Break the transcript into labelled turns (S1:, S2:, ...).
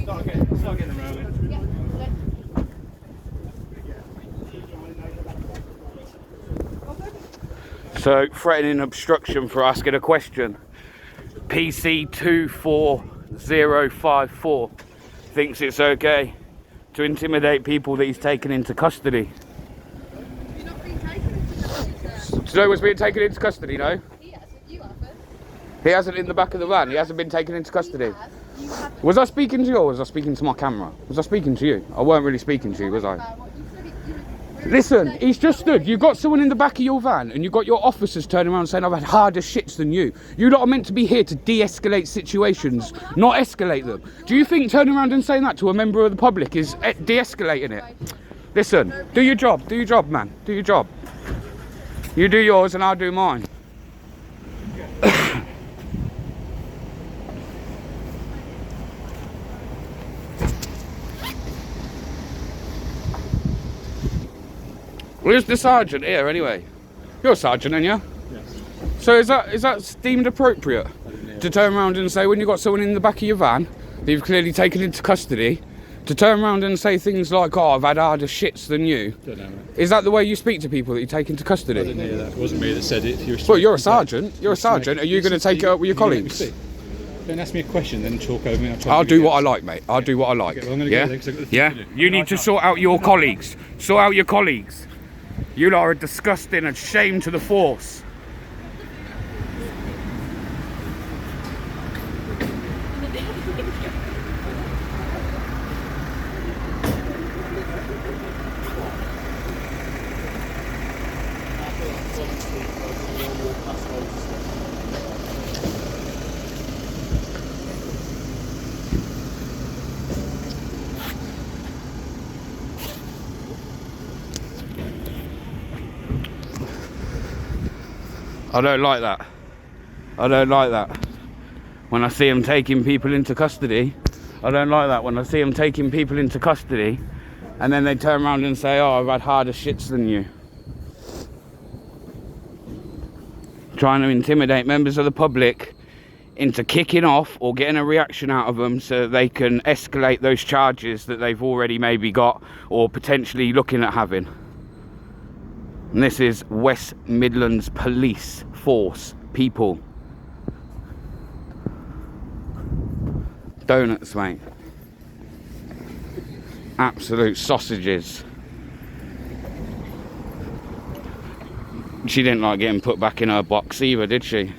S1: Start getting around it.
S2: So, threatening obstruction for asking a question. PC 24054 thinks it's okay to intimidate people that he's taken into custody.
S3: You're not being taken into custody, sir.
S2: Do you know what's being taken into custody, no?
S3: He hasn't. You haven't.
S2: He hasn't in the back of the van. He hasn't been taken into custody.
S3: You haven't.
S2: Was I speaking to you or was I speaking to my camera? Was I speaking to you? I weren't really speaking to you, was I? Listen, he's just stood. You've got someone in the back of your van and you've got your officers turning around saying, I've had harder shits than you. You lot are meant to be here to de-escalate situations, not escalate them. Do you think turning around and saying that to a member of the public is de-escalating it? Listen, do your job, man. Do your job. You do yours and I'll do mine. Where's the sergeant here anyway? You're a sergeant, aren't you?
S1: Yes.
S2: So is that deemed appropriate to turn around and say when you've got someone in the back of your van that you've clearly taken into custody, to turn around and say things like, oh, I've had harder shits than you?
S1: Don't know, mate.
S2: Is that the way you speak to people that you take into custody?
S1: I didn't hear that. It wasn't me that said it.
S2: Well, you're a sergeant. You're a sergeant. Are you going to take it up with your colleagues?
S1: Don't ask me a question, then talk over me.
S2: I'll do what I like, mate. I'll do what I like.
S1: Okay, well, I'm gonna
S2: yeah?
S1: go then, 'cause I've got the thing
S2: Yeah?
S1: to do.
S2: You need to sort out your colleagues. Sort out your colleagues. You lot are disgusting and shame to the force. I don't like that. I don't like that. When I see them taking people into custody, I don't like that. When I see them taking people into custody and then they turn around and say, oh, I've had harder shits than you. Trying to intimidate members of the public into kicking off or getting a reaction out of them so that they can escalate those charges that they've already maybe got or potentially looking at having. And this is West Midlands Police Force people. Donuts, mate. Absolute sausages. She didn't like getting put back in her box either, did she?